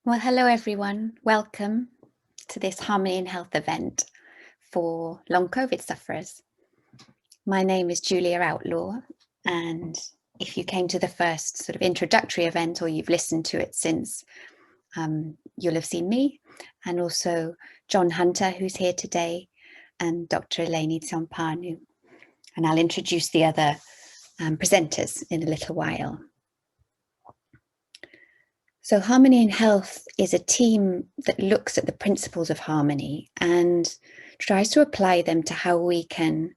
Well, hello everyone. Welcome to this Harmony in Health event for long COVID sufferers. My name is Julia Outlaw, and if you came to the first sort of introductory event or you've listened to it since, you'll have seen me and also John Hunter, who's here today, and Dr. Eleni Tsiompanu. And I'll introduce the other presenters in a little while. So Harmony in Health is a team that looks at the principles of harmony and tries to apply them to how we can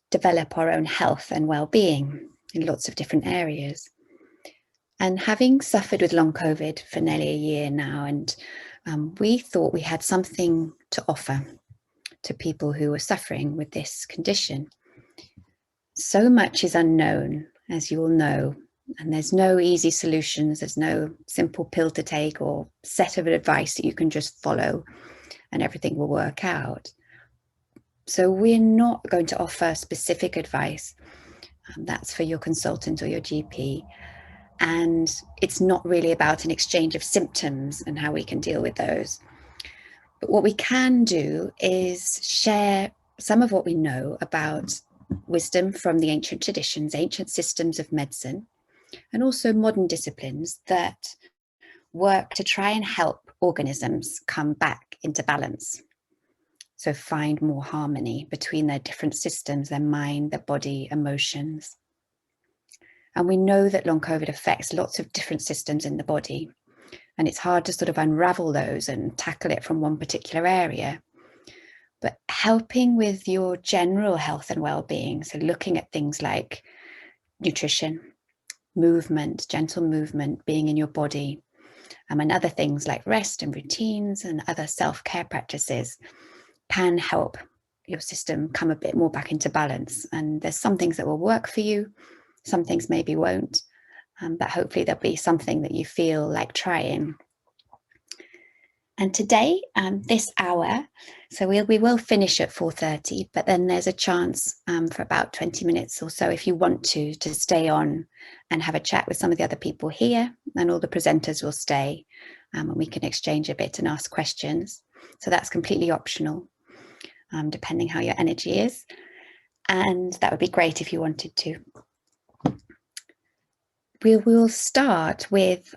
develop our own health and well-being in lots of different areas. And having suffered with long COVID for nearly a year now, and we thought we had something to offer to people who were suffering with this condition. So much is unknown, as you all know, and there's no easy solutions. There's no simple pill to take or set of advice that you can just follow and everything will work out. So we're not going to offer specific advice. That's for your consultant or your GP. And it's not really about an exchange of symptoms and how we can deal with those. But what we can do is share some of what we know about wisdom from the ancient traditions, ancient systems of medicine, and also modern disciplines that work to try and help organisms come back into balance. So find more harmony between their different systems, their mind, their body, emotions. And we know that long COVID affects lots of different systems in the body. And it's hard to sort of unravel those and tackle it from one particular area. But helping with your general health and well-being, so looking at things like nutrition, movement, gentle movement, being in your body, and other things like rest and routines and other self-care practices can help your system come a bit more back into balance. And there's some things that will work for you, some things maybe won't, but hopefully there'll be something that you feel like trying. And today, this hour, so we will finish at 4:30, but then there's a chance for about 20 minutes or so, if you want to stay on and have a chat with some of the other people here, and all the presenters will stay, and we can exchange a bit and ask questions. So that's completely optional, depending how your energy is. And that would be great if you wanted to. We will start with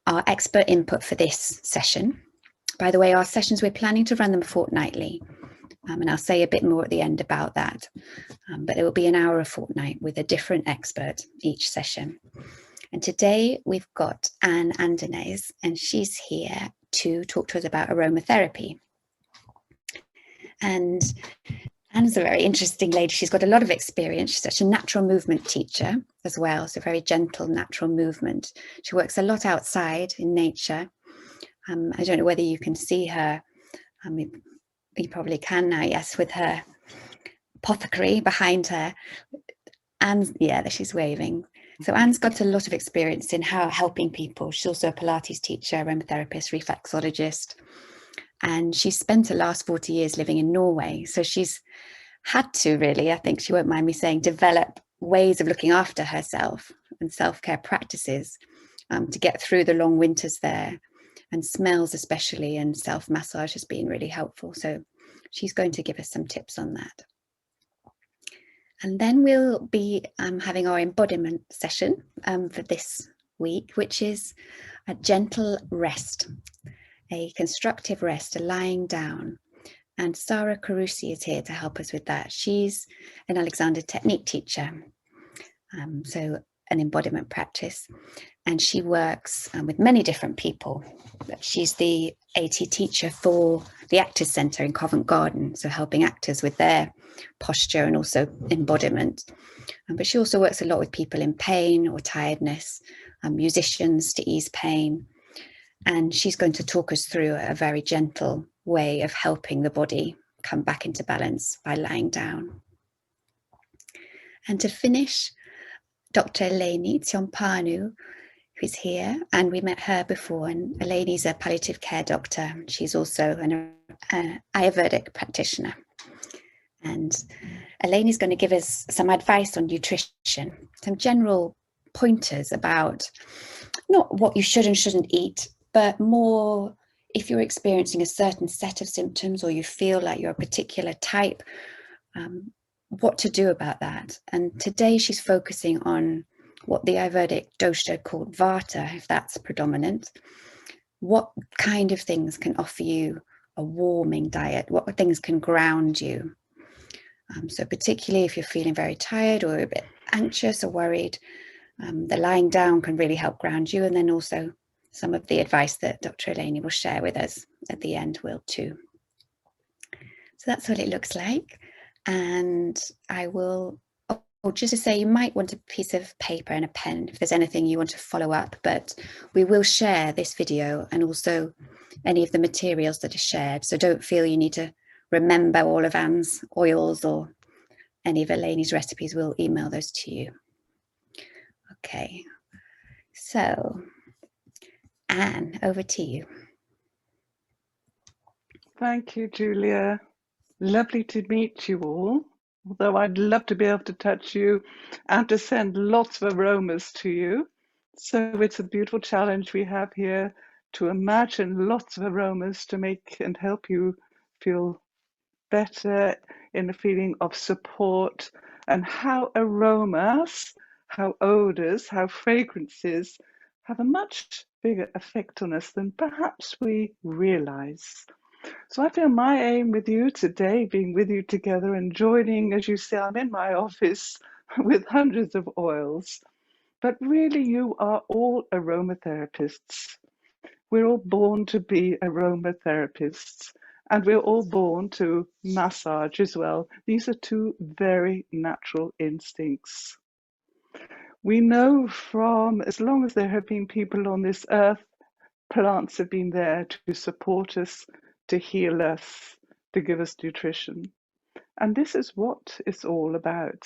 our expert input for this session. By the way, our sessions, we're planning to run them fortnightly, and I'll say a bit more at the end about that, but it will be an hour a fortnight with a different expert each session. And today we've got Anne Andernes, and she's here to talk to us about aromatherapy. And Anne's a very interesting lady. She's got a lot of experience. She's such a natural movement teacher as well, so very gentle natural movement. She works a lot outside in nature. I don't know whether you can see her. You probably can now, yes, with her apothecary behind her. And yeah, she's waving. So Anne's got a lot of experience in helping people. She's also a Pilates teacher, aromatherapist, reflexologist. And she's spent the last 40 years living in Norway. So she's had to really, I think she won't mind me saying, develop ways of looking after herself and self-care practices to get through the long winters there. And smells especially, and self-massage has been really helpful. So she's going to give us some tips on that. And then we'll be having our embodiment session for this week, which is a gentle rest, a constructive rest, a lying down. And Sarah Carusi is here to help us with that. She's an Alexander Technique teacher, so an embodiment practice. And she works with many different people. She's the AT teacher for the Actors Centre in Covent Garden, so helping actors with their posture and also embodiment. But she also works a lot with people in pain or tiredness, musicians to ease pain. And she's going to talk us through a very gentle way of helping the body come back into balance by lying down. And to finish, Dr. Eleni Tsiompanu, who's here, and we met her before, and Eleni's a palliative care doctor. She's also an Ayurvedic practitioner. And Eleni's going to give us some advice on nutrition, some general pointers about not what you should and shouldn't eat, but more if you're experiencing a certain set of symptoms or you feel like you're a particular type, what to do about that. And today she's focusing on what the Ayurvedic dosha called Vata, if that's predominant. What kind of things can offer you a warming diet? What things can ground you? So particularly if you're feeling very tired or a bit anxious or worried, the lying down can really help ground you. And then also some of the advice that Dr. Eleni will share with us at the end will too. So that's what it looks like. And I will, just to say, you might want a piece of paper and a pen if there's anything you want to follow up, but we will share this video and also any of the materials that are shared. So don't feel you need to remember all of Anne's oils or any of Eleni's recipes. We'll email those to you. Okay, so Anne, over to you. Thank you, Julia. Lovely to meet you all. Although I'd love to be able to touch you and to send lots of aromas to you. So it's a beautiful challenge we have here to imagine lots of aromas to make and help you feel better in a feeling of support, and how aromas, how odors, how fragrances have a much bigger effect on us than perhaps we realize. So I feel my aim with you today, being with you together and joining, as you say, I'm in my office with hundreds of oils, but really you are all aromatherapists. We're all born to be aromatherapists, and we're all born to massage as well. These are two very natural instincts. We know from as long as there have been people on this earth, plants have been there to support us, to heal us, to give us nutrition. And this is what it's all about.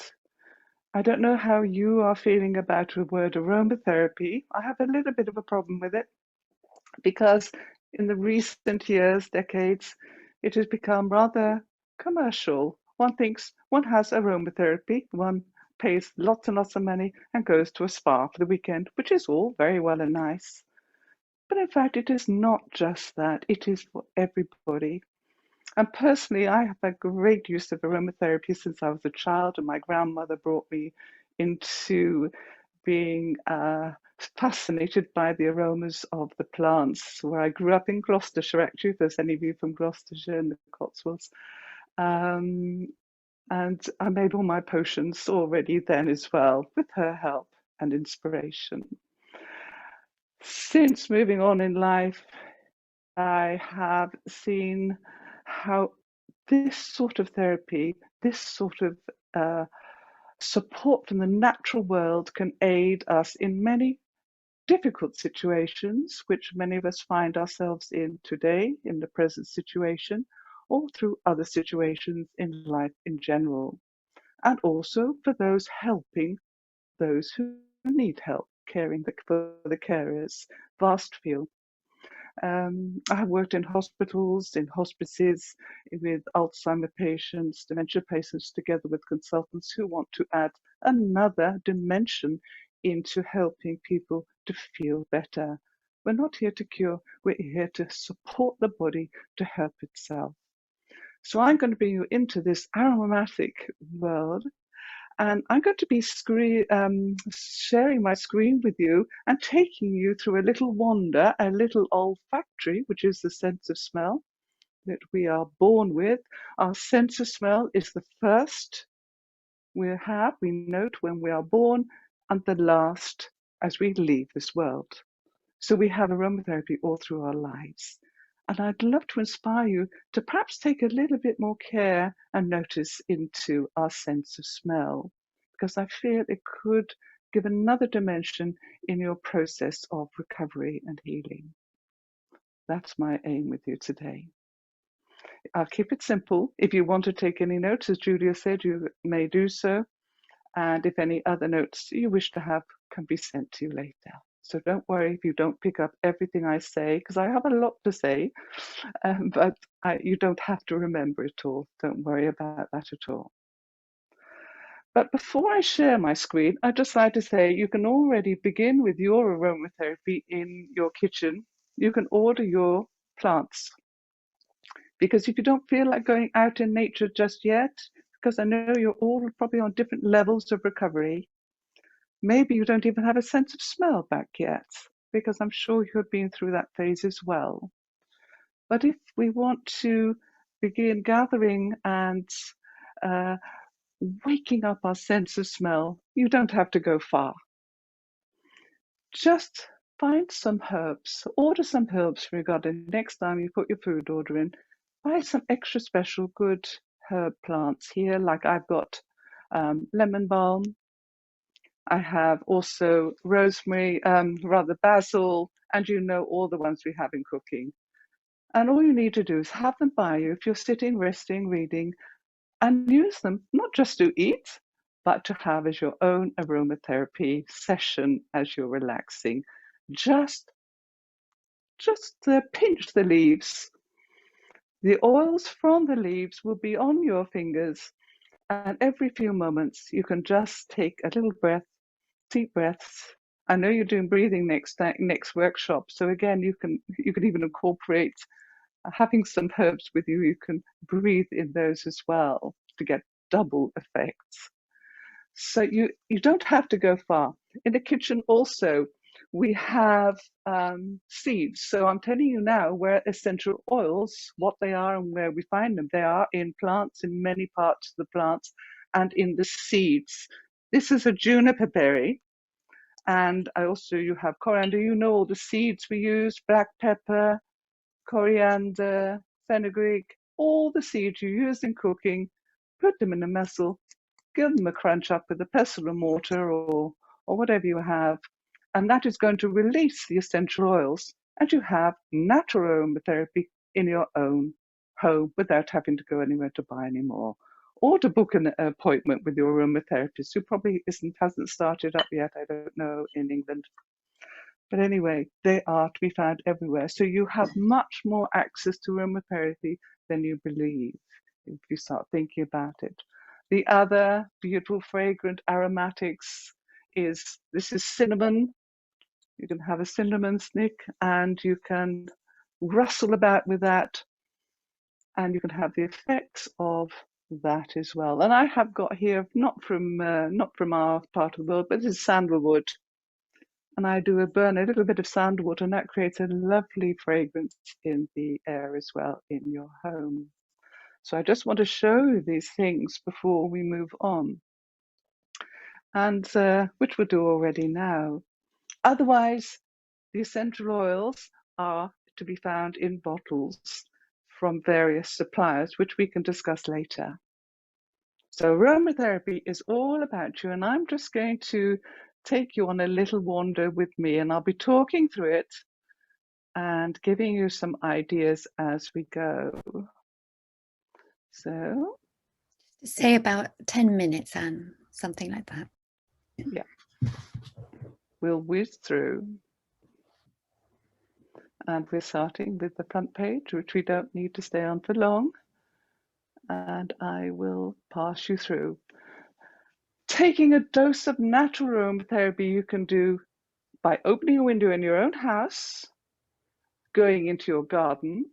I don't know how you are feeling about the word aromatherapy. I have a little bit of a problem with it because in the recent years, decades, it has become rather commercial. One thinks one has aromatherapy, one pays lots and lots of money and goes to a spa for the weekend, which is all very well and nice. But in fact, it is not just that, it is for everybody. And personally, I have had great use of aromatherapy since I was a child, and my grandmother brought me into being fascinated by the aromas of the plants. Where I grew up in Gloucestershire, actually, if there's any of you from Gloucestershire and the Cotswolds. And I made all my potions already then as well, with her help and inspiration. Since moving on in life, I have seen how this sort of therapy, this sort of support from the natural world can aid us in many difficult situations, which many of us find ourselves in today, in the present situation, or through other situations in life in general. And also for those helping those who need help, caring for the carers, vast field. I have worked in hospitals, in hospices, with Alzheimer patients, dementia patients, together with consultants who want to add another dimension into helping people to feel better. We're not here to cure, we're here to support the body to help itself. So I'm going to bring you into this aromatic world, and I'm going to be sharing my screen with you and taking you through a little wander, a little olfactory, which is the sense of smell that we are born with. Our sense of smell is the first we note when we are born, and the last as we leave this world. So we have aromatherapy all through our lives. And I'd love to inspire you to perhaps take a little bit more care and notice into our sense of smell, because I feel it could give another dimension in your process of recovery and healing. That's my aim with you today. I'll keep it simple. If you want to take any notes, as Julia said, you may do so. And if any other notes you wish to have can be sent to you later. So don't worry if you don't pick up everything I say, because I have a lot to say, but you don't have to remember it all. Don't worry about that at all. But before I share my screen, I'd just like to say you can already begin with your aromatherapy in your kitchen. you can order your plants. Because if you don't feel like going out in nature just yet, because I know you're all probably on different levels of recovery, maybe you don't even have a sense of smell back yet, because I'm sure you have been through that phase as well. But if we want to begin gathering and waking up our sense of smell, you don't have to go far. Just find some herbs, order some herbs for your garden. Next time you put your food order in, buy some extra special good herb plants here, like I've got lemon balm. I have also rosemary, rather basil, and you know all the ones we have in cooking. And all you need to do is have them by you if you're sitting, resting, reading, and use them not just to eat, but to have as your own aromatherapy session as you're relaxing. Just pinch the leaves. The oils from the leaves will be on your fingers, and every few moments you can just take a little breath, deep breaths. I know you're doing breathing next workshop, so again you can even incorporate having some herbs with you. You can breathe in those as well to get double effects. So you don't have to go far. In the kitchen also, we have seeds. So I'm telling you now where essential oils, what they are and where we find them. They are in plants, in many parts of the plants, and in the seeds. This is a juniper berry. And you have coriander. You know all the seeds we use, black pepper, coriander, fenugreek, all the seeds you use in cooking, put them in a messel, give them a crunch up with a pestle and mortar or whatever you have, and that is going to release the essential oils, and you have natural aromatherapy in your own home without having to go anywhere to buy any more. Or to book an appointment with your aromatherapist, who probably hasn't started up yet, I don't know, in England. But anyway, they are to be found everywhere. So you have much more access to aromatherapy than you believe if you start thinking about it. The other beautiful fragrant aromatics is, this is cinnamon. You can have a cinnamon stick and you can rustle about with that, and you can have the effects of that as well. And I have got here, not from our part of the world, but this is sandalwood. And I do burn a little bit of sandalwood, and that creates a lovely fragrance in the air as well in your home. So I just want to show these things before we move on, and which we'll do already now. Otherwise, the essential oils are to be found in bottles from various suppliers, which we can discuss later. So aromatherapy is all about you, and I'm just going to take you on a little wander with me, and I'll be talking through it and giving you some ideas as we go. So say about 10 minutes, Anne, something like that. Yeah, we'll whiz through, and we're starting with the front page, which we don't need to stay on for long, and I will pass you through. Taking a dose of natural aromatherapy you can do by opening a window in your own house, going into your garden,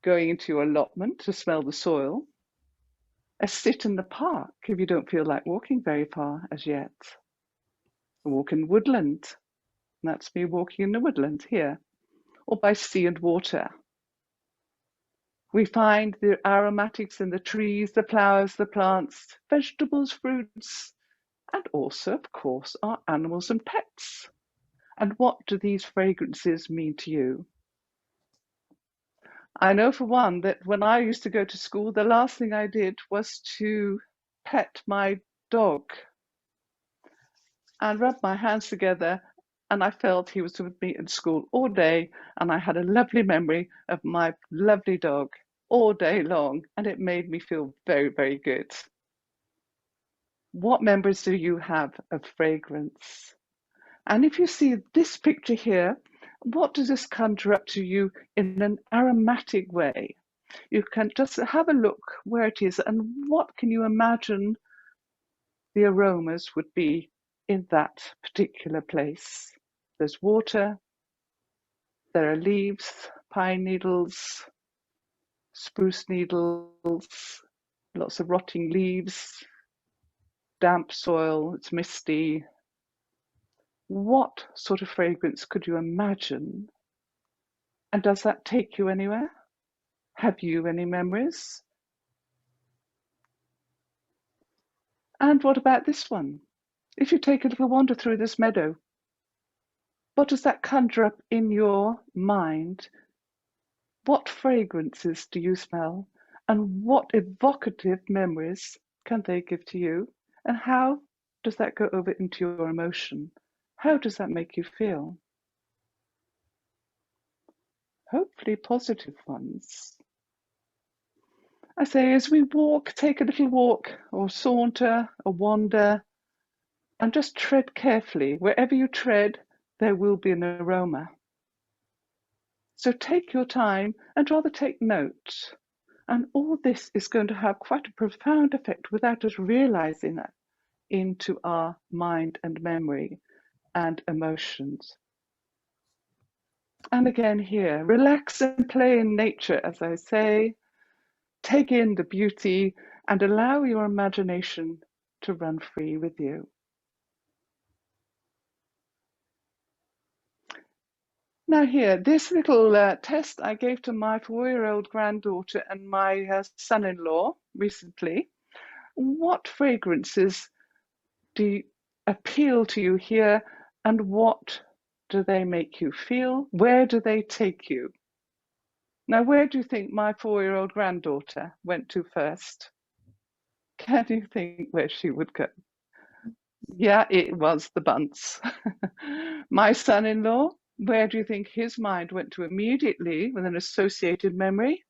going into your allotment to smell the soil, a sit in the park if you don't feel like walking very far as yet, a walk in woodland, that's me walking in the woodland here, or by sea and water. We find the aromatics in the trees, the flowers, the plants, vegetables, fruits, and also, of course, our animals and pets. And what do these fragrances mean to you? I know for one that when I used to go to school, the last thing I did was to pet my dog and rub my hands together, and I felt he was with me in school all day, and I had a lovely memory of my lovely dog all day long, and it made me feel very, very good. What memories do you have of fragrance? And if you see this picture here, what does this conjure up to you in an aromatic way? You can just have a look where it is and what can you imagine the aromas would be in that particular place. There's water, There are leaves, pine needles, spruce needles, lots of rotting leaves, damp soil, it's misty. What sort of fragrance could you imagine? And does that take you anywhere? Have you any memories? And what about this one? If you take a little wander through this meadow, what does that conjure up in your mind? What fragrances do you smell? And what evocative memories can they give to you? And how does that go over into your emotion? How does that make you feel? Hopefully positive ones. I say, as we walk, take a little walk or saunter or wander, and just tread carefully. Wherever you tread, there will be an aroma. So take your time and rather take note. And all this is going to have quite a profound effect without us realizing it into our mind and memory and emotions. And again here, relax and play in nature, as I say. Take in the beauty and allow your imagination to run free with you. Now here, this little test I gave to my 4-year-old granddaughter and my son-in-law recently. What fragrances do appeal to you here, and what do they make you feel? Where do they take you? Now, where do you think my 4-year-old granddaughter went to first? Can you think where she would go? Yeah, it was the bunts. My son-in-law, where do you think his mind went to immediately with an associated memory?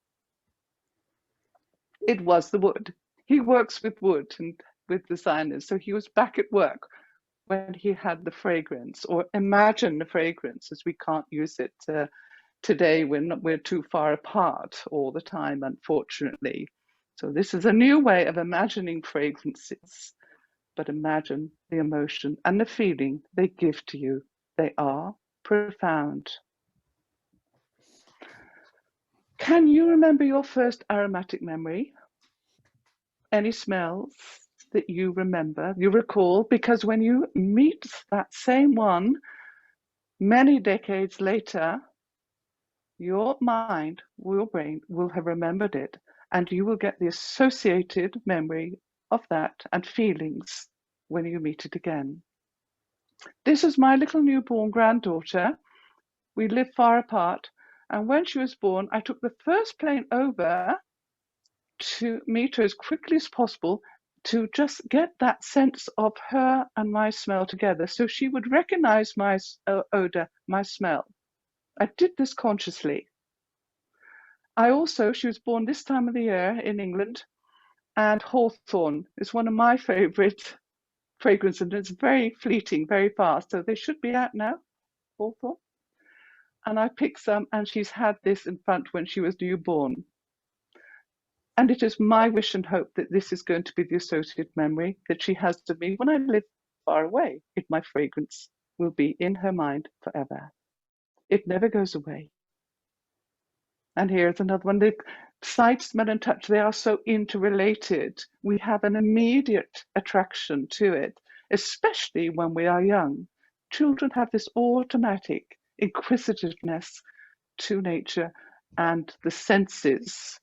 It was the wood. He works with wood and with designers, so he was back at work when he had the fragrance, or imagine the fragrance, as we can't use it today. We're too far apart all the time, unfortunately. So this is a new way of imagining fragrances, but imagine the emotion and the feeling they give to you. They are profound. Can you remember your first aromatic memory? Any smells that you remember, you recall? Because when you meet that same one many decades later, your mind, your brain will have remembered it, and you will get the associated memory of that and feelings when you meet it again. This is my little newborn granddaughter. We live far apart, and when she was born, I took the first plane over to meet her as quickly as possible to just get that sense of her and my smell together, so she would recognize my odor, my smell. I did this consciously. She was born this time of the year in England, and hawthorn is one of my favorite fragrances, and it's very fleeting, very fast. So they should be out now, hawthorn. And I picked some, and she's had this in front when she was newborn. And it is my wish and hope that this is going to be the associated memory that she has of me when I live far away. My fragrance will be in her mind forever. It never goes away. And here's another one. The sight, smell, and touch, they are so interrelated. We have an immediate attraction to it, especially when we are young. Children have this automatic inquisitiveness to nature and the senses.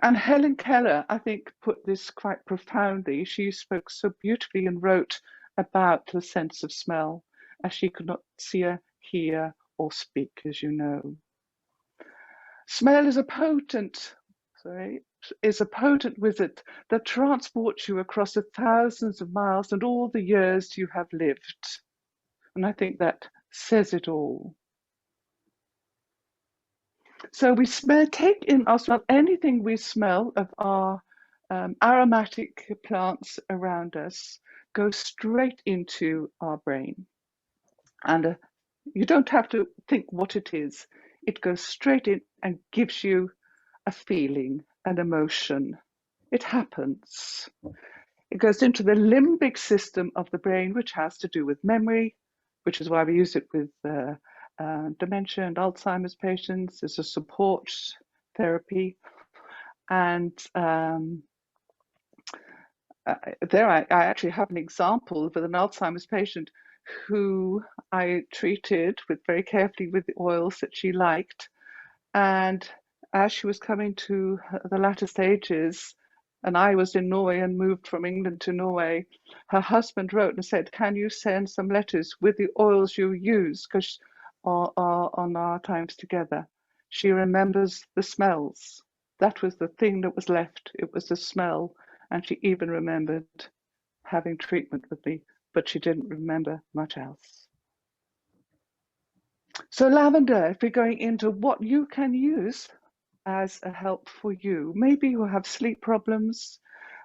And Helen Keller, I think, put this quite profoundly. She spoke so beautifully and wrote about the sense of smell, as she could not see, hear, or speak, as you know. Smell is a potent wizard that transports you across the thousands of miles and all the years you have lived. And I think that says it all. So we take in our smell, anything we smell of our aromatic plants around us goes straight into our brain. And you don't have to think what it is. It goes straight in and gives you a feeling, an emotion. It happens. It goes into the limbic system of the brain, which has to do with memory, which is why we use it with dementia and Alzheimer's patients as a support therapy. And there I actually have an example with an Alzheimer's patient who I treated very carefully with the oils that she liked. And as she was coming to the latter stages, and I was in Norway and moved from England to Norway, her husband wrote and said, "Can you send some letters with the oils you use? Because on our times together, she remembers the smells. That was the thing that was left. It was the smell. And she even remembered having treatment with me, but she didn't remember much else." So lavender, if we're going into what you can use as a help for you, maybe you have sleep problems,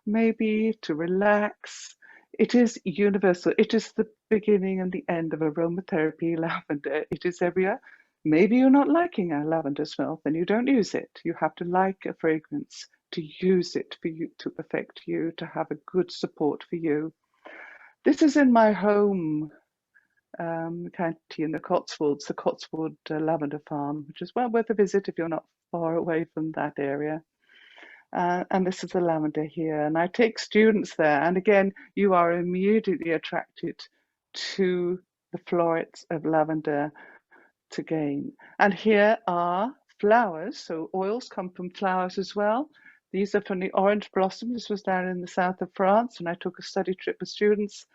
maybe to relax. It is universal. It is the beginning and the end of aromatherapy, lavender. It is everywhere. Maybe you're not liking a lavender smell, then you don't use it. You have to like a fragrance to use it for you, to affect you, to have a good support for you. This is in my home county in the Cotswolds, the Cotswold Lavender Farm, which is well worth a visit if you're not far away from that area. And this is the lavender here. And I take students there. And again, you are immediately attracted to the florets of lavender to gain. And here are flowers. So oils come from flowers as well. These are from the orange blossom. This was down in the south of France. And I took a study trip with students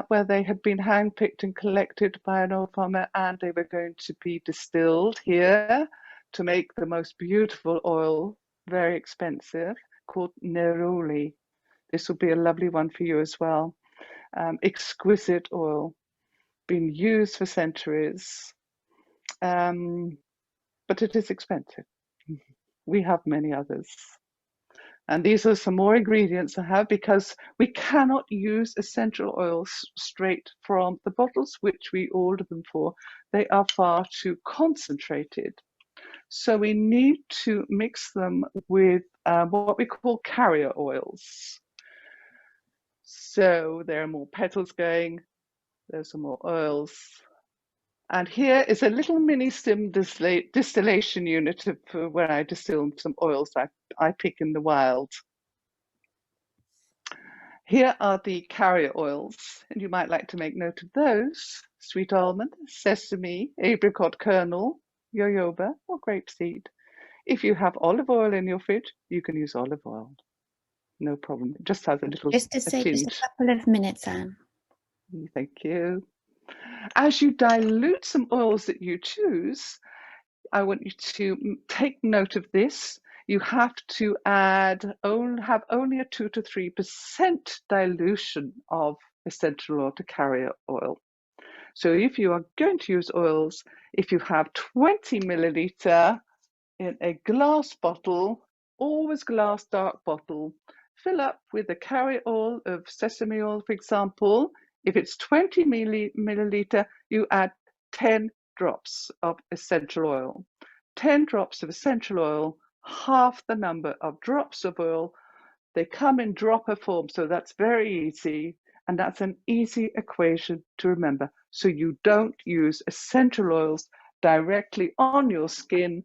where they had been handpicked and collected by an oil farmer, and they were going to be distilled here to make the most beautiful oil, very expensive, called neroli. This will be a lovely one for you as well. Exquisite oil, been used for centuries, but it is expensive. We have many others. And these are some more ingredients I have, because we cannot use essential oils straight from the bottles, which we order them for. They are far too concentrated. So we need to mix them with what we call carrier oils. So there are more petals going, there's some more oils. And here is a little mini stim distillation unit of where I distill some oils that I pick in the wild. Here are the carrier oils, and you might like to make note of those: sweet almond, sesame, apricot kernel, jojoba, or grapeseed. If you have olive oil in your fridge, you can use olive oil. No problem. It just has a little Just to save us a tinge. couple of minutes, Anne. Thank you. As you dilute some oils that you choose, I want you to take note of this. You have to have only a 2 to 3% dilution of essential oil to carrier oil. So if you are going to use oils, if you have 20 milliliter in a glass bottle, always glass dark bottle, fill up with a carrier oil of sesame oil, for example. If it's 20 milliliter, you add 10 drops of essential oil. 10 drops of essential oil, half the number of drops of oil. They come in dropper form, so that's very easy. And that's an easy equation to remember. So you don't use essential oils directly on your skin,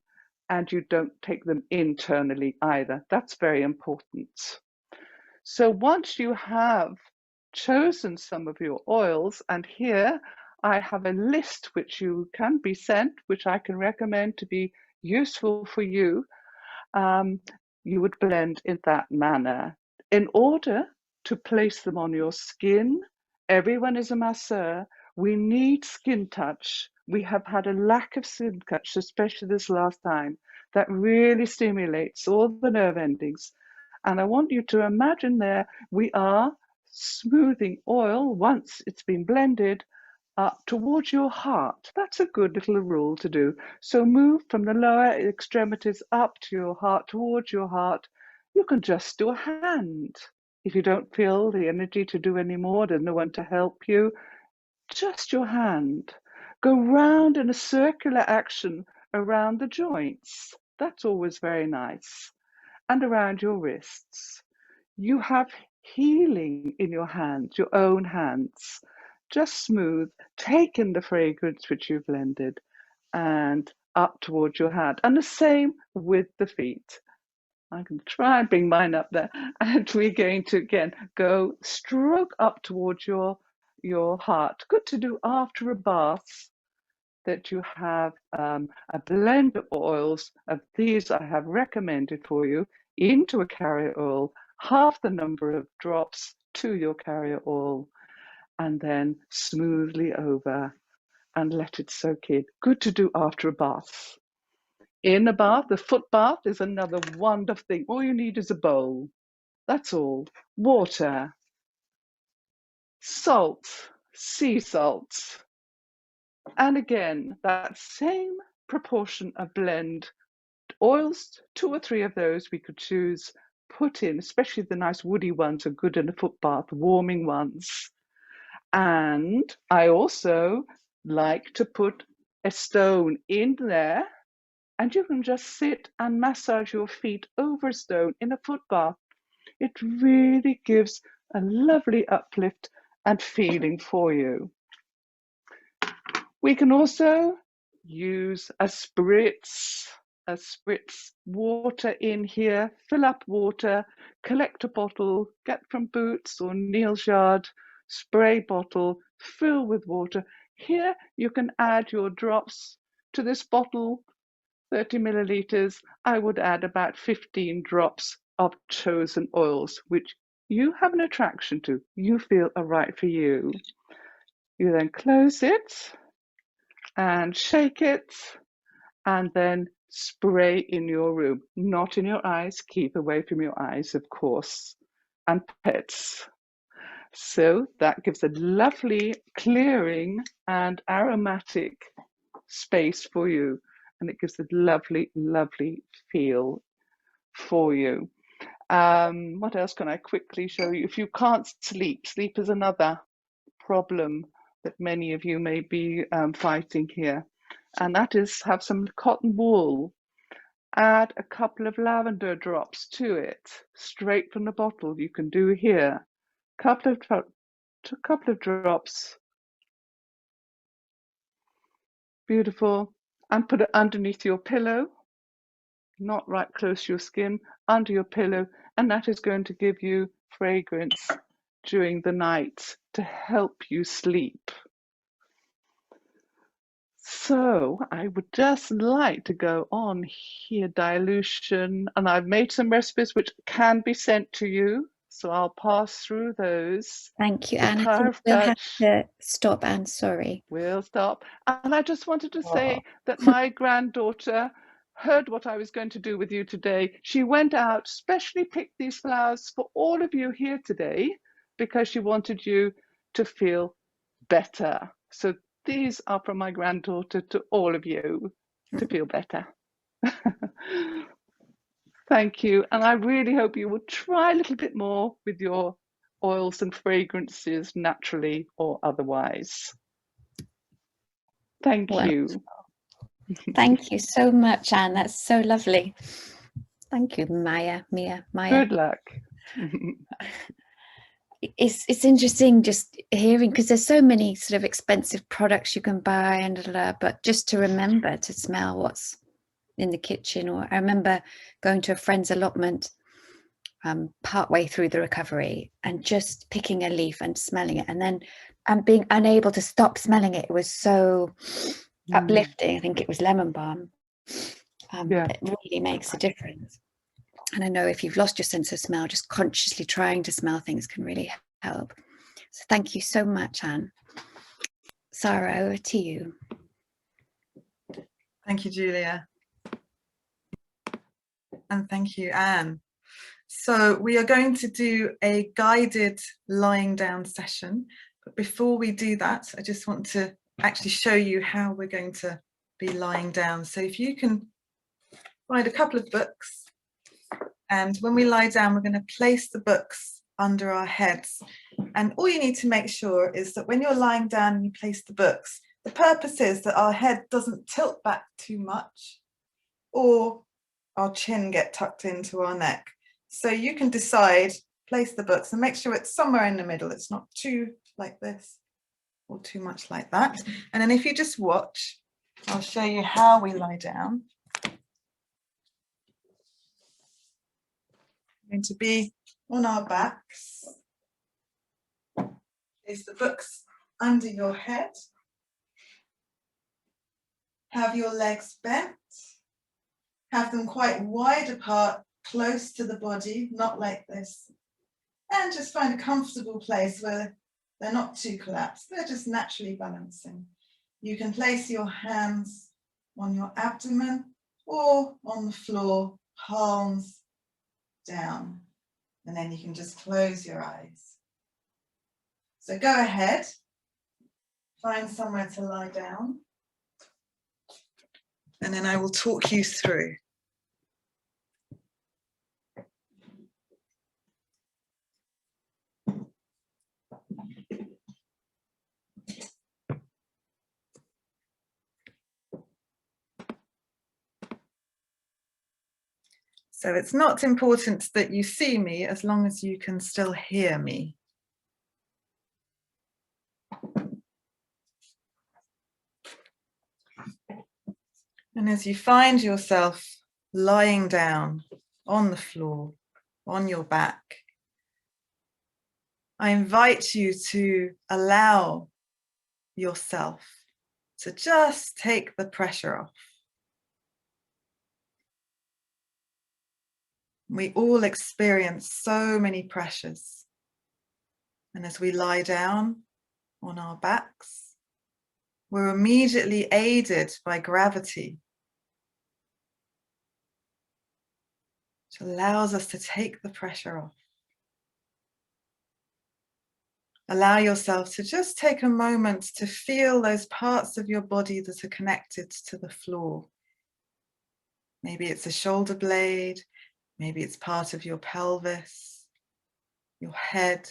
and you don't take them internally either. That's very important. So once you have chosen some of your oils, and here I have a list which you can be sent, which I can recommend to be useful for you, you would blend in that manner. In order to place them on your skin, everyone is a masseur. We need skin touch. We have had a lack of skin touch, especially this last time. That really stimulates all the nerve endings. And I want you to imagine there we are smoothing oil once it's been blended up towards your heart. That's a good little rule to do. So move from the lower extremities up to your heart, towards your heart. You can just do a hand. If you don't feel the energy to do any more, there's no one to help you, just your hand. Go round in a circular action around the joints. That's always very nice. And around your wrists. You have healing in your hands, your own hands. Just smooth, take in the fragrance which you've blended, and up towards your hand. And the same with the feet. I can try and bring mine up there. And we're going to, again, go stroke up towards your heart. Good to do after a bath, that you have a blend of oils. Of these I have recommended for you into a carrier oil, half the number of drops to your carrier oil, and then smoothly over and let it soak in. Good to do after a bath. In a bath, the foot bath is another wonderful thing. All you need is a bowl. That's all. Water, salt, sea salt, and again, that same proportion of blend. Oils, 2 or 3 of those we could choose, put in, especially the nice woody ones are good in a foot bath, warming ones. And I also like to put a stone in there, and you can just sit and massage your feet over a stone in a foot bath. It really gives a lovely uplift and feeling for you. We can also use a spritz water in here, fill up water, collect a bottle, get from Boots or Neal's Yard, spray bottle, fill with water. Here you can add your drops to this bottle, 30 milliliters. I would add about 15 drops of chosen oils, which you have an attraction to, you feel are right for you. You then close it and shake it, and then spray in your room, not in your eyes. Keep away from your eyes, of course, and pets. So that gives a lovely clearing and aromatic space for you, and it gives a lovely, lovely feel for you. What else can I quickly show you? If you can't sleep, sleep is another problem that many of you may be fighting here, and that is have some cotton wool. Add a couple of lavender drops to it, straight from the bottle. You can do here, couple of drops, beautiful, and put it underneath your pillow, not right close to your skin, under your pillow, and that is going to give you fragrance during the night to help you sleep. So I would just like to go on here, dilution, and I've made some recipes which can be sent to you. So I'll pass through those. Thank you, The Anne. I power think of we'll have touch. to stop, Anne. Sorry. We'll stop. And I just wanted to say that my granddaughter heard what I was going to do with you today. She went out, specially picked these flowers for all of you here today, because she wanted you to feel better. So these are from my granddaughter to all of you to feel better. Thank you. And I really hope you will try a little bit more with your oils and fragrances, naturally or otherwise. Thank you. Thank you so much, Anne. That's so lovely. Thank you, Maya. Good luck. It's interesting just hearing, because there's so many sort of expensive products you can buy, and but just to remember to smell what's in the kitchen. Or I remember going to a friend's allotment partway through the recovery and just picking a leaf and smelling it, and then being unable to stop smelling it. It was so uplifting. I think it was lemon balm. It really makes a difference. And I know if you've lost your sense of smell, just consciously trying to smell things can really help. So thank you so much, Anne. Sarah, over to you. Thank you, Julia. And thank you, Anne. So we are going to do a guided lying down session. But before we do that, I just want to actually show you how we're going to be lying down. So if you can find a couple of books, and when we lie down, we're going to place the books under our heads. And all you need to make sure is that when you're lying down and you place the books, the purpose is that our head doesn't tilt back too much or our chin get tucked into our neck. So you can decide, place the books and make sure it's somewhere in the middle. It's not too like this or too much like that. And then if you just watch, I'll show you how we lie down. We're going to be on our backs. Place the books under your head. Have your legs bent. Have them quite wide apart, close to the body, not like this. And just find a comfortable place where they're not too collapsed. They're just naturally balancing. You can place your hands on your abdomen or on the floor, palms down. And then you can just close your eyes. So go ahead, find somewhere to lie down. And then I will talk you through. So it's not important that you see me as long as you can still hear me. And as you find yourself lying down on the floor, on your back, I invite you to allow yourself to just take the pressure off. We all experience so many pressures. And as we lie down on our backs, we're immediately aided by gravity, which allows us to take the pressure off. Allow yourself to just take a moment to feel those parts of your body that are connected to the floor. Maybe it's a shoulder blade, maybe it's part of your pelvis, your head,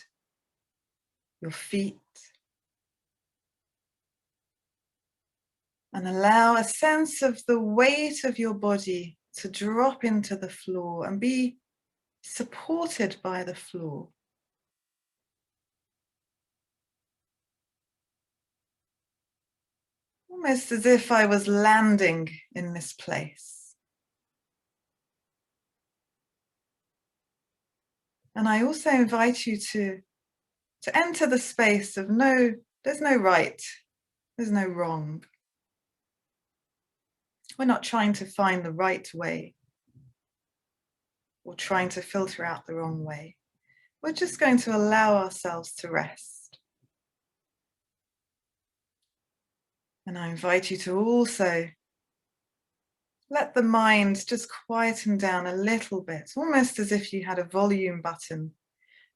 your feet. And allow a sense of the weight of your body to drop into the floor and be supported by the floor. Almost as if I was landing in this place. And I also invite you to enter the space of there's no right, there's no wrong. We're not trying to find the right way or trying to filter out the wrong way. We're just going to allow ourselves to rest. And I invite you to also let the mind just quieten down a little bit, almost as if you had a volume button.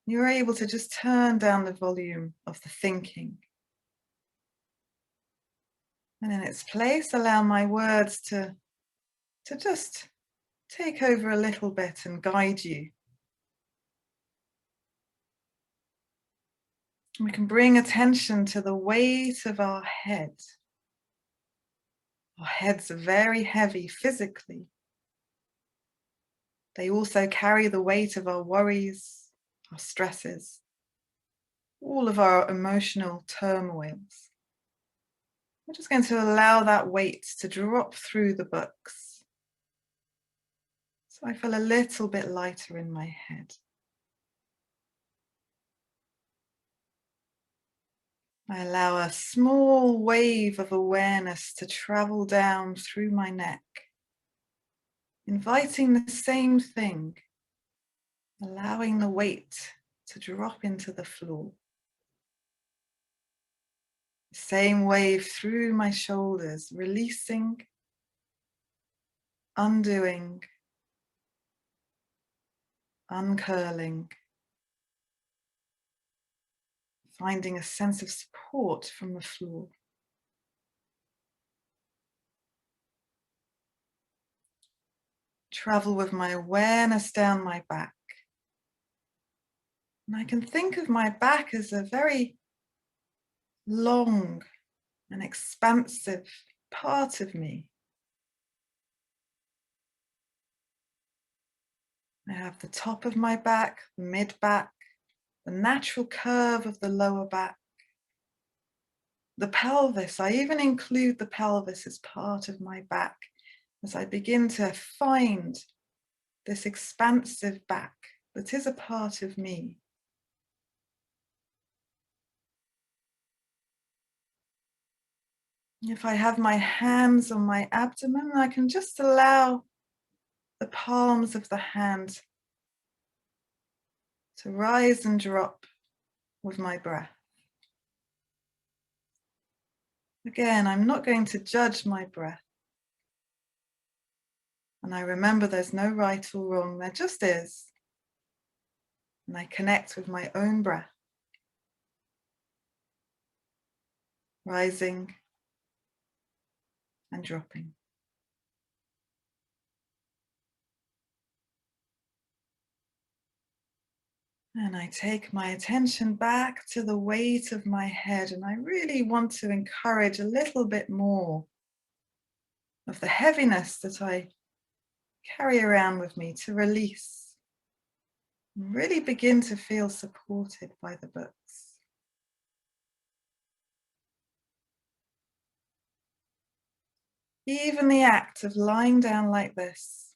You're able to just turn down the volume of the thinking. And in its place, allow my words to just take over a little bit and guide you. We can bring attention to the weight of our head. Our heads are very heavy physically. They also carry the weight of our worries, our stresses, all of our emotional turmoils. We're just going to allow that weight to drop through the books. So I feel a little bit lighter in my head. I allow a small wave of awareness to travel down through my neck, inviting the same thing, allowing the weight to drop into the floor. The same wave through my shoulders, releasing, undoing, uncurling, finding a sense of support from the floor. Travel with my awareness down my back. And I can think of my back as a very long and expansive part of me. I have the top of my back, the mid back, the natural curve of the lower back, the pelvis. I even include the pelvis as part of my back as I begin to find this expansive back that is a part of me. If I have my hands on my abdomen, I can just allow the palms of the hand to rise and drop with my breath. Again, I'm not going to judge my breath. And I remember there's no right or wrong, there just is. And I connect with my own breath, rising and dropping. And I take my attention back to the weight of my head, and I really want to encourage a little bit more of the heaviness that I carry around with me to release and really begin to feel supported by the books. Even the act of lying down like this,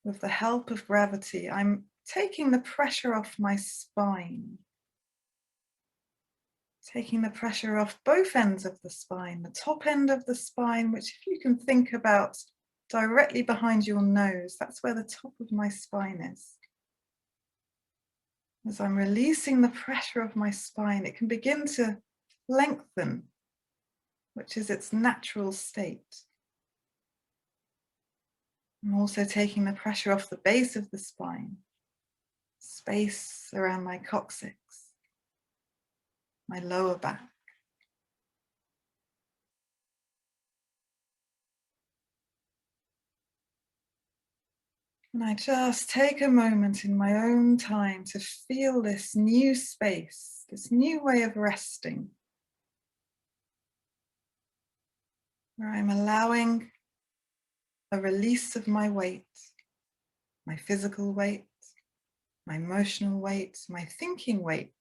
with the help of gravity, I'm taking the pressure off my spine, taking the pressure off both ends of the spine, the top end of the spine, which if you can think about directly behind your nose, that's where the top of my spine is. As I'm releasing the pressure of my spine, it can begin to lengthen, which is its natural state. I'm also taking the pressure off the base of the spine, space around my coccyx, my lower back. And I just take a moment in my own time to feel this new space, this new way of resting, where I'm allowing a release of my weight, my physical weight, my emotional weight, my thinking weight.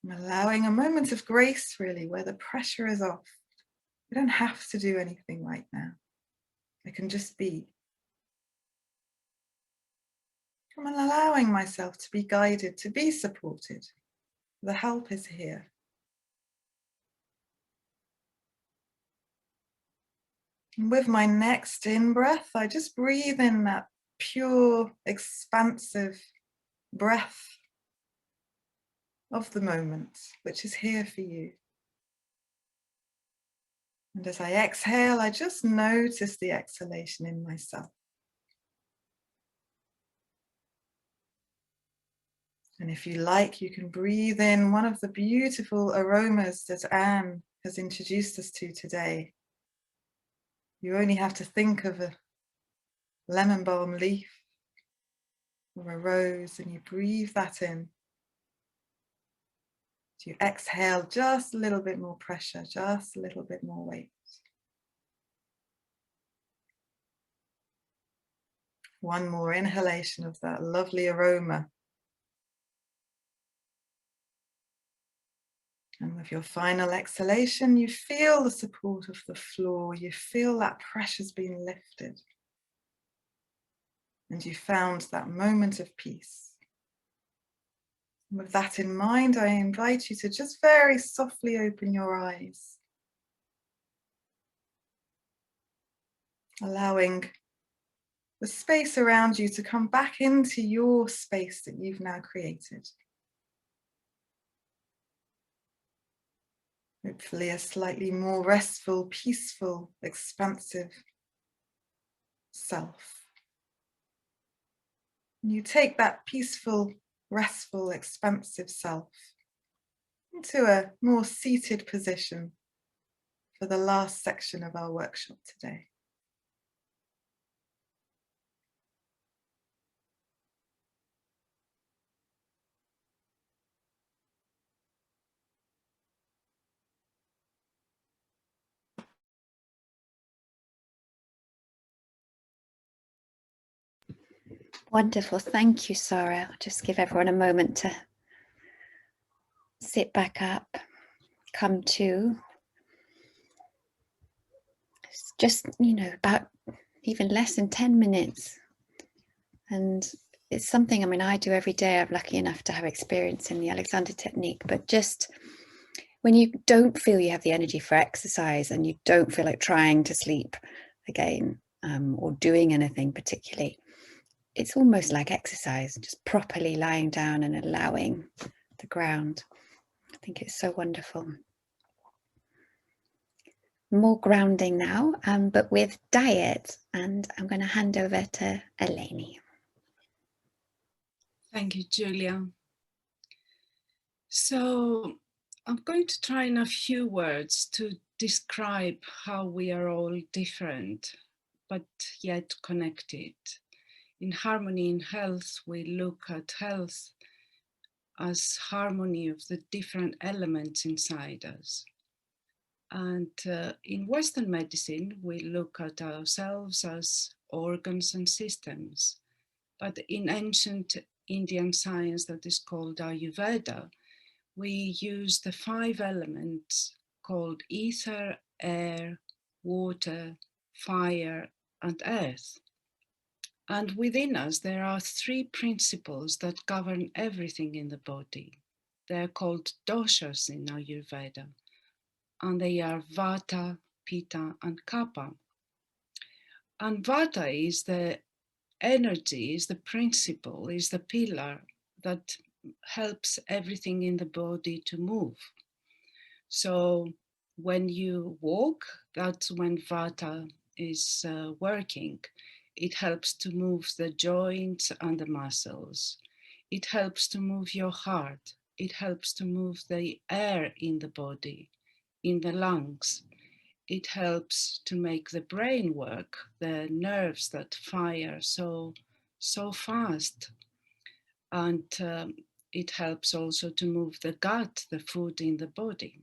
I'm allowing a moment of grace, really, where the pressure is off. I don't have to do anything right now. I can just be. I'm allowing myself to be guided, to be supported. The help is here. And with my next in-breath, I just breathe in that pure, expansive breath of the moment, which is here for you. And as I exhale, I just notice the exhalation in myself. And if you like, you can breathe in one of the beautiful aromas that Anne has introduced us to today. You only have to think of a lemon balm leaf or a rose, and you breathe that in. You exhale just a little bit more pressure, just a little bit more weight. One more inhalation of that lovely aroma. And with your final exhalation, you feel the support of the floor. You feel that pressure's been lifted. And you found that moment of peace. And with that in mind, I invite you to just very softly open your eyes, allowing the space around you to come back into your space that you've now created. Hopefully a slightly more restful, peaceful, expansive self. And you take that peaceful, restful, expansive self into a more seated position for the last section of our workshop today. Wonderful. Thank you, Sarah. I'll just give everyone a moment to sit back up. come to. It's just, about even less than 10 minutes. And it's something, I do every day. I'm lucky enough to have experience in the Alexander technique, but just when you don't feel you have the energy for exercise and you don't feel like trying to sleep again, or doing anything particularly, it's almost like exercise, just properly lying down and allowing the ground. I think it's so wonderful. More grounding now, but with diet, and I'm going to hand over to Eleni. Thank you, Julia. So I'm going to try in a few words to describe how we are all different, but yet connected. In Harmony in Health, we look at health as harmony of the different elements inside us. And in Western medicine, we look at ourselves as organs and systems. But in ancient Indian science that is called Ayurveda, we use the 5 elements called ether, air, water, fire, and earth. And within us, there are 3 principles that govern everything in the body. They're called doshas in Ayurveda, and they are vata, pitta, and kapha. And vata is the energy, is the principle, is the pillar that helps everything in the body to move. So when you walk, that's when vata is working. It helps to move the joints and the muscles. It helps to move your heart. It helps to move the air in the body, in the lungs. It helps to make the brain work, the nerves that fire so fast. And it helps also to move the gut, the food in the body.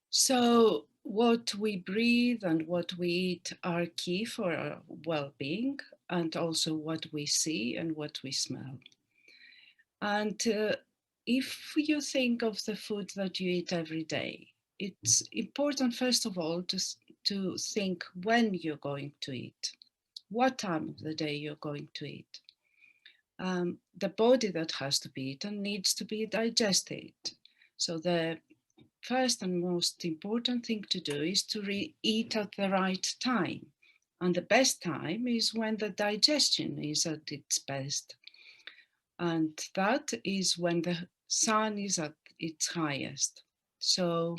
So what we breathe and what we eat are key for our well-being, and also what we see and what we smell. And if you think of the food that you eat every day, it's important, first of all, to think when you're going to eat, what time of the day you're going to eat. The body that has to be eaten needs to be digested. So the first and most important thing to do is to eat at the right time. And the best time is when the digestion is at its best. And that is when the sun is at its highest. So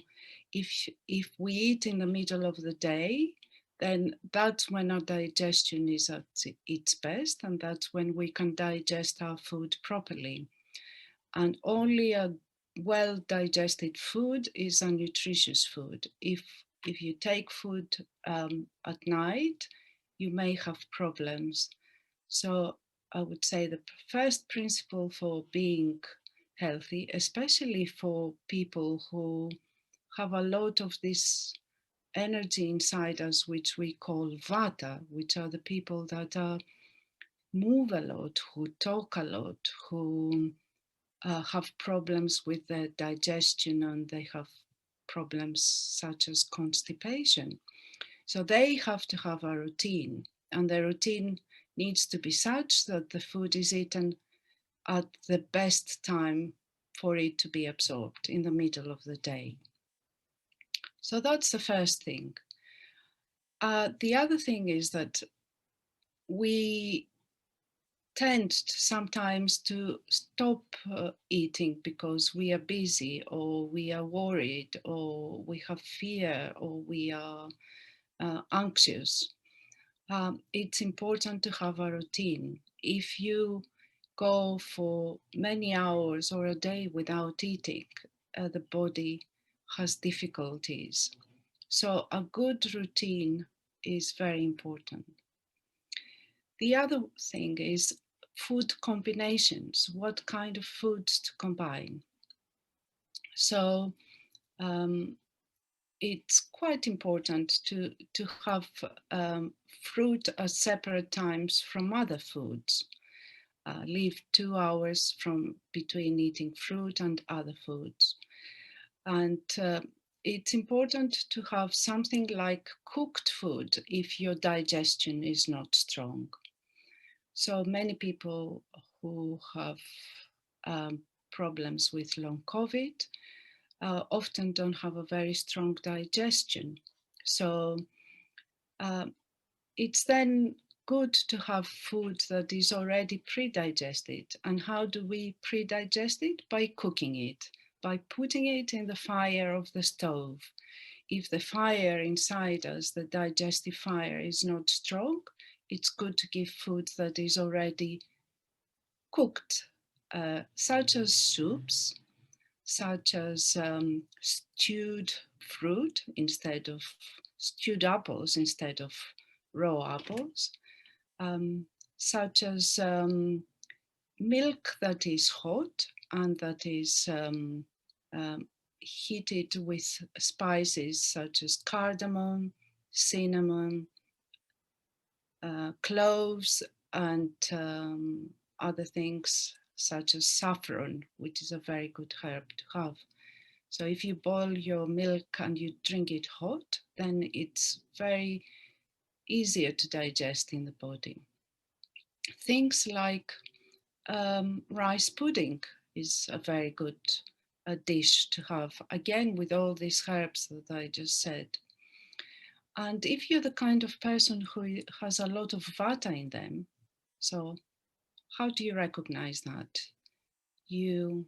if we eat in the middle of the day, then that's when our digestion is at its best, and that's when we can digest our food properly. And only a well-digested food is a nutritious food. If you take food at night, you may have problems. So I would say the first principle for being healthy, especially for people who have a lot of this energy inside us, which we call vata, which are the people that move a lot, who talk a lot, who have problems with their digestion, and they have problems such as constipation. So they have to have a routine, and the routine needs to be such that the food is eaten at the best time for it to be absorbed in the middle of the day. So that's the first thing. The other thing is that we tend sometimes to stop eating because we are busy, or we are worried, or we have fear, or we are anxious. It's important to have a routine. If you go for many hours or a day without eating, the body has difficulties. So a good routine is very important. The other thing is food combinations, what kind of foods to combine. So it's quite important to have fruit at separate times from other foods. Leave 2 hours from between eating fruit and other foods. And it's important to have something like cooked food if your digestion is not strong. So many people who have problems with long COVID often don't have a very strong digestion. So it's then good to have food that is already pre-digested. And how do we pre-digest it? By cooking it, by putting it in the fire of the stove. If the fire inside us, the digestive fire, is not strong, it's good to give food that is already cooked, such as soups, such as stewed fruit instead of stewed apples instead of raw apples, such as milk that is hot and that is heated with spices such as cardamom, cinnamon, cloves, and other things such as saffron, which is a very good herb to have. So if you boil your milk and you drink it hot, then it's very easier to digest in the body. Things like rice pudding is a very good dish to have, again with all these herbs that I just said. And if you're the kind of person who has a lot of vata in them, so how do you recognize that? You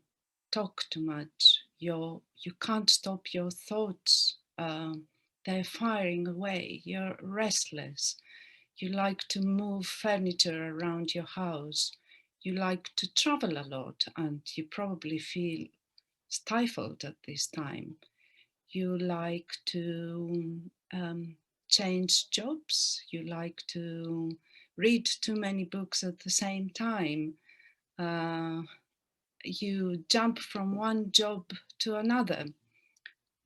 talk too much, you can't stop your thoughts, they're firing away, you're restless, you like to move furniture around your house, you like to travel a lot, and you probably feel stifled at this time. You like to change jobs, you like to read too many books at the same time, you jump from one job to another,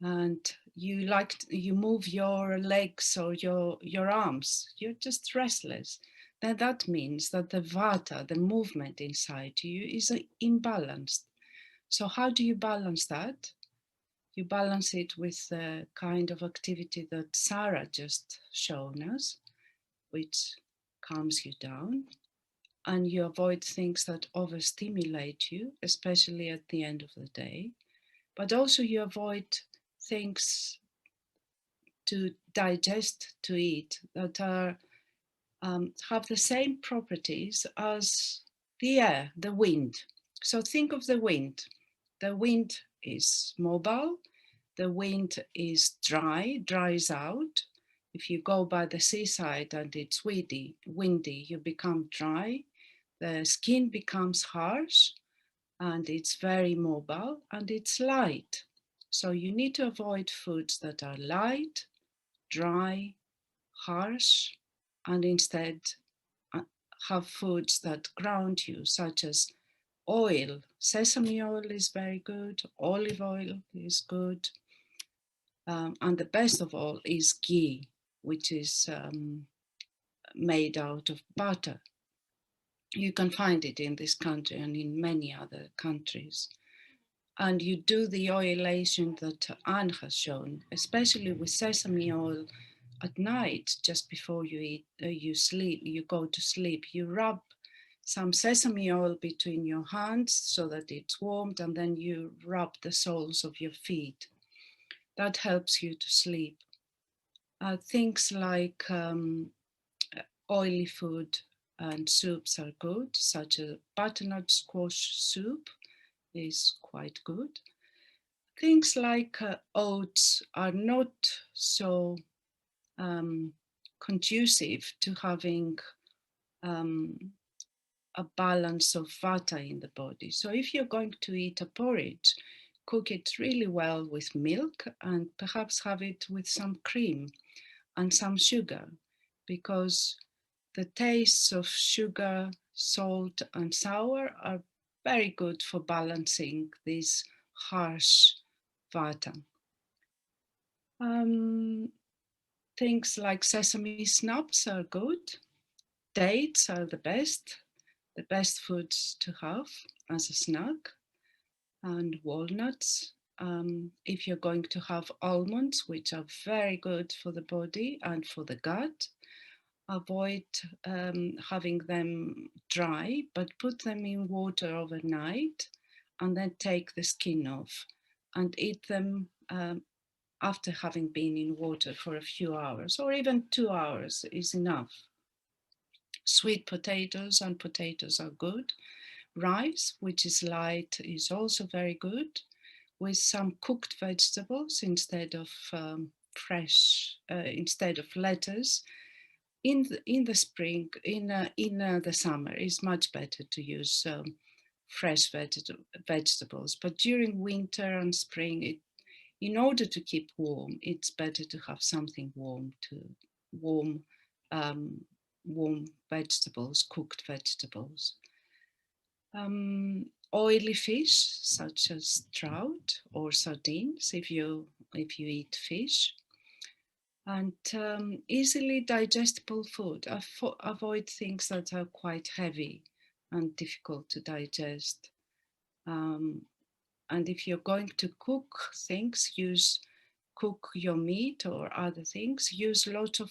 and you move your legs or your arms, you're just restless. Then that means that the vata, the movement inside you, is imbalanced. So how do you balance that? You balance it with the kind of activity that Sarah just shown us, which calms you down, and you avoid things that overstimulate you, especially at the end of the day. But also you avoid things to digest, to eat, that are have the same properties as the air, the wind. So think of the wind. The wind is mobile, the wind is dry, dries out. If you go by the seaside and it's windy, you become dry. The skin becomes harsh and it's very mobile and it's light. So you need to avoid foods that are light, dry, harsh, and instead have foods that ground you, such as oil. Sesame oil is very good, olive oil is good, and the best of all is ghee, which is made out of butter. You can find it in this country and in many other countries. And you do the oilation that Anne has shown, especially with sesame oil at night, just before you eat, you sleep, you go to sleep, you rub some sesame oil between your hands so that it's warmed, and then you rub the soles of your feet. That helps you to sleep. Things like oily food and soups are good, such as butternut squash soup is quite good. Things like oats are not so conducive to having a balance of vata in the body. So if you're going to eat a porridge, cook it really well with milk and perhaps have it with some cream and some sugar, because the tastes of sugar, salt, and sour are very good for balancing this harsh vata. Things like sesame snaps are good. Dates are the best foods to have as a snack, and walnuts. if you're going to have almonds, which are very good for the body and for the gut, avoid having them dry, but put them in water overnight and then take the skin off and eat them after having been in water for a few hours, or even 2 hours is enough. Sweet potatoes and potatoes are good. Rice, which is light, is also very good, with some cooked vegetables instead of instead of lettuce. In the spring, in the summer, it's much better to use fresh vegetables. But during winter and spring, in order to keep warm, it's better to have something warm, warm vegetables, cooked vegetables. Oily fish such as trout or sardines if you eat fish, and easily digestible food. Avoid things that are quite heavy and difficult to digest. And if you're going to cook things, cook your meat or other things, use lots of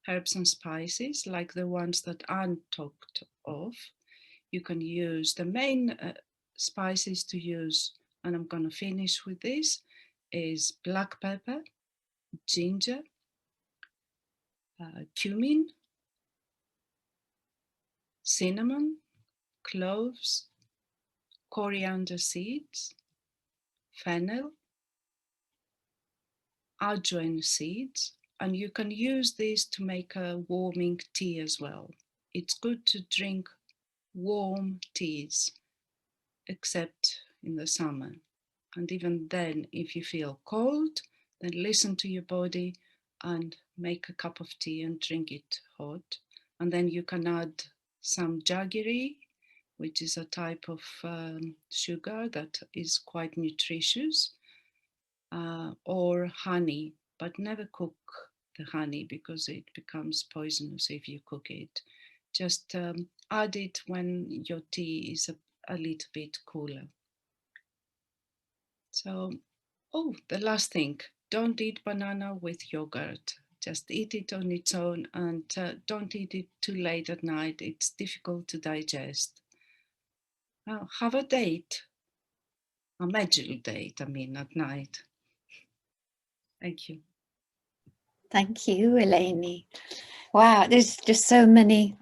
herbs and spices like the ones that Anne talked of. You can use the main spices to use, and I'm going to finish with this, is black pepper, ginger, cumin, cinnamon, cloves, coriander seeds, fennel, ajwain seeds, and you can use this to make a warming tea as well. It's good to drink warm teas, except in the summer. And even then, if you feel cold, then listen to your body and make a cup of tea and drink it hot. And then you can add some jaggery, which is a type of sugar that is quite nutritious, or honey, but never cook the honey because it becomes poisonous if you cook it. Just add it when your tea is a little bit cooler. So, the last thing, don't eat banana with yogurt. Just eat it on its own, and don't eat it too late at night. It's difficult to digest. Now, have a date, a magical date, at night. Thank you. Thank you, Eleni. Wow, there's just so many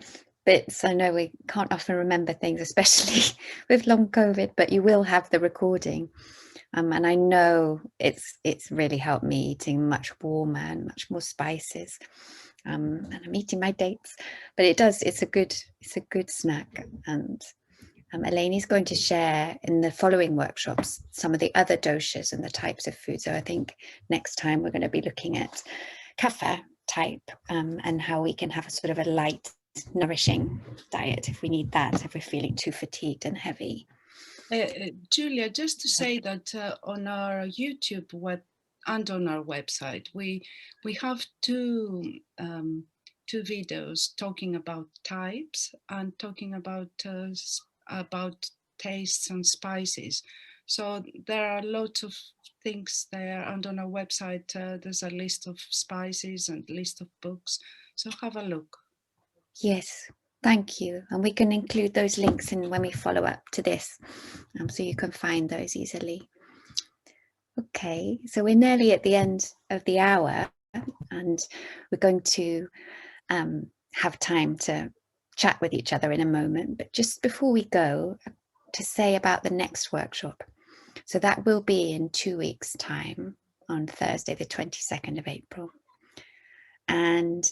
bits. I know we can't often remember things, especially with long COVID, but you will have the recording. And I know it's really helped me eating much warmer and much more spices. And I'm eating my dates, but it's a good snack. And Eleni's going to share in the following workshops some of the other doshas and the types of food. So I think next time we're going to be looking at kapha type and how we can have a sort of a light, nourishing diet if we need that, if we're feeling too fatigued and heavy. Julia, just to say that on our YouTube web and on our website, we have two videos talking about types and talking about tastes and spices. So there are lots of things there, and on our website there's a list of spices and list of books. So have a look. Yes. Thank you. And we can include those links in when we follow up to this, so you can find those easily. Okay, so we're nearly at the end of the hour, and we're going to have time to chat with each other in a moment. But just before we go, to say about the next workshop. So that will be in 2 weeks' time on Thursday, the 22nd of April. And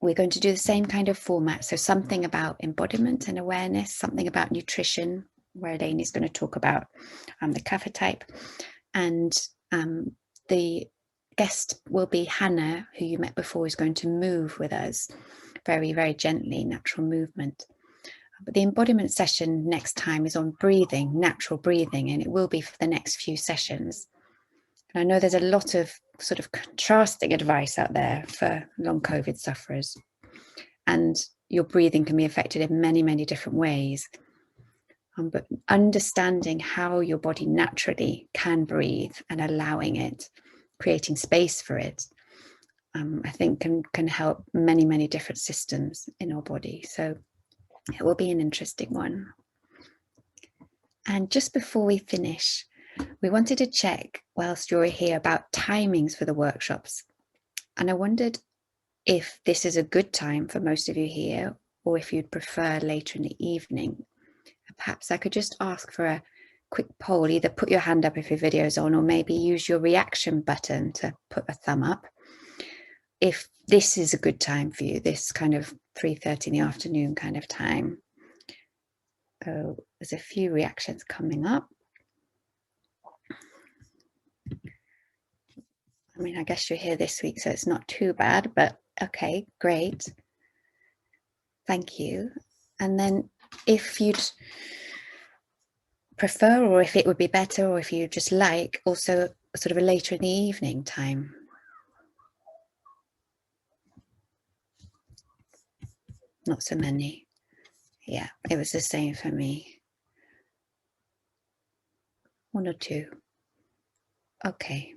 we're going to do the same kind of format. So something about embodiment and awareness, something about nutrition, where Eleni is going to talk about the kapha type. And the guest will be Hannah, who you met before, is going to move with us very, very gently, natural movement. But the embodiment session next time is on breathing, natural breathing, and it will be for the next few sessions. And I know there's a lot of sort of contrasting advice out there for long COVID sufferers, and your breathing can be affected in many, many different ways. but understanding how your body naturally can breathe and allowing it, creating space for it, I think can help many, many different systems in our body. So it will be an interesting one. And just before we finish, we wanted to check whilst you're here about timings for the workshops. And I wondered if this is a good time for most of you here, or if you'd prefer later in the evening. Perhaps I could just ask for a quick poll, either put your hand up if your video's on, or maybe use your reaction button to put a thumb up. If this is a good time for you, this kind of 3:30 in the afternoon kind of time. Oh, there's a few reactions coming up. I mean, I guess you're here this week, so it's not too bad, but okay, great. Thank you. And then if you'd prefer, or if it would be better, or if you just like, also sort of a later in the evening time. Not so many. Yeah, it was the same for me. One or two. Okay.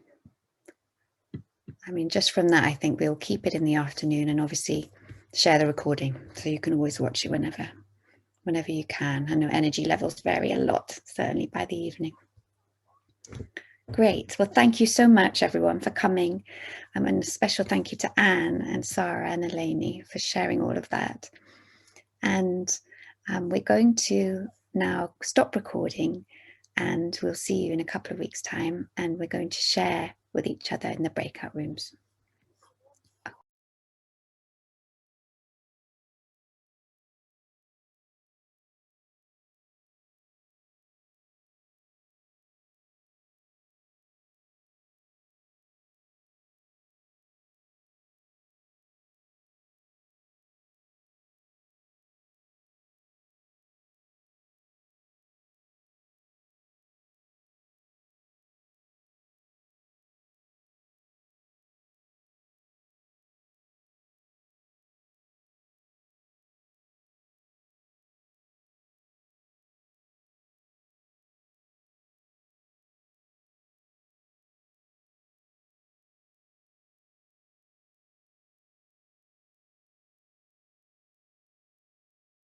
I mean, just from that, I think we'll keep it in the afternoon and obviously share the recording, so you can always watch it whenever you can. I know energy levels vary a lot, certainly by the evening. Great. Well, thank you so much, everyone, for coming. And a special thank you to Anne and Sarah and Eleni for sharing all of that. And we're going to now stop recording, and we'll see you in a couple of weeks' time. And we're going to share with each other in the breakout rooms.